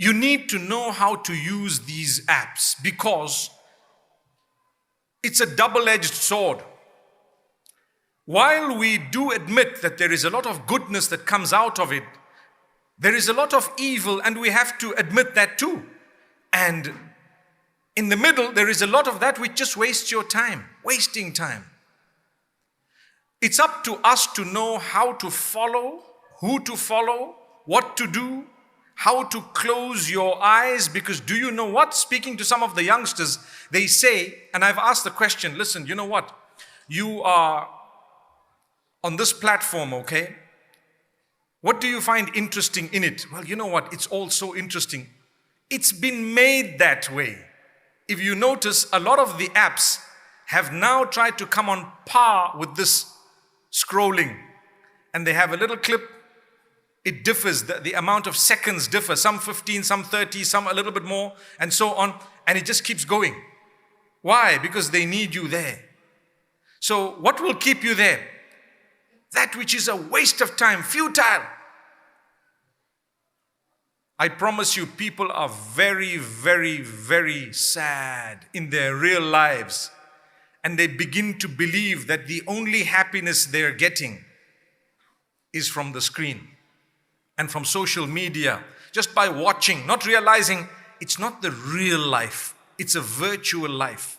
You need to know how to use these apps because it's a double-edged sword. While we do admit that there is a lot of goodness that comes out of it, there is a lot of evil, and we have to admit that too. And in the middle, there is a lot of that which just wastes your time, wasting time. It's up to us to know how to follow, who to follow, what to do, how to close your eyes, because do you know what? Speaking to some of the youngsters, they say, and I've asked the question, listen, you know what? You are on this platform, okay? What do you find interesting in it? Well, you know what? It's all so interesting. It's been made that way. If you notice, a lot of the apps have now tried to come on par with this scrolling. And they have a little clip. It differs, the amount of seconds differ. Some 15, some 30, some a little bit more, and so on. And it just keeps going. Why? Because they need you there. So what will keep you there? That which is a waste of time, futile. I promise you, people are very, very, very sad in their real lives. And they begin to believe that the only happiness they're getting is from the screen and from social media, just by watching, not realizing it's not the real life, it's a virtual life.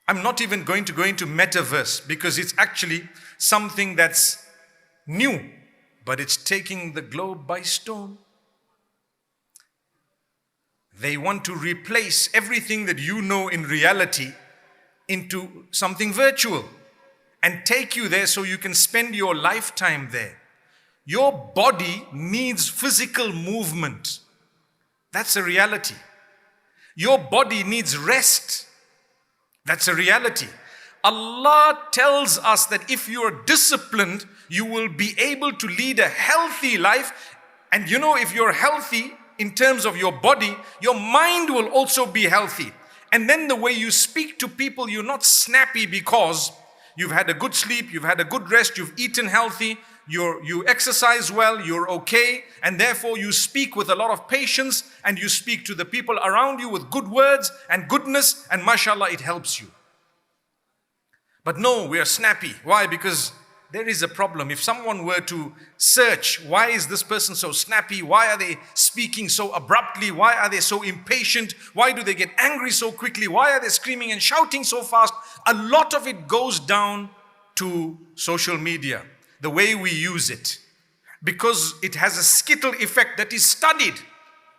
I'm not even going to go into metaverse because it's actually something that's new, but it's taking the globe by storm. They want to replace everything that you know in reality into something virtual and take you there so you can spend your lifetime there. Your body needs physical movement. That's a reality. Your body needs rest. That's a reality. Allah tells us that if you are disciplined, you will be able to lead a healthy life. And you know, if you're healthy in terms of your body, your mind will also be healthy. And then the way you speak to people, you're not snappy because you've had a good sleep, you've had a good rest, you've eaten healthy, you exercise well, you're okay, and therefore you speak with a lot of patience and you speak to the people around you with good words and goodness, and mashallah, it helps you. But no, we are snappy. Why? Because there is a problem. If someone were to search, why is this person so snappy? Why are they speaking so abruptly? Why are they so impatient? Why do they get angry so quickly? Why are they screaming and shouting so fast? A lot of it goes down to social media, the way we use it, because it has a skittle effect that is studied.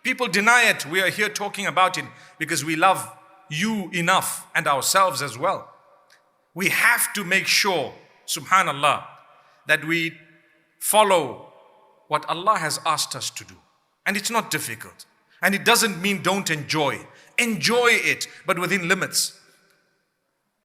People deny it. We are here talking about it because we love you enough and ourselves as well. We have to make sure, subhanallah, that we follow what Allah has asked us to do. And it's not difficult. And it doesn't mean don't enjoy. Enjoy it, but within limits.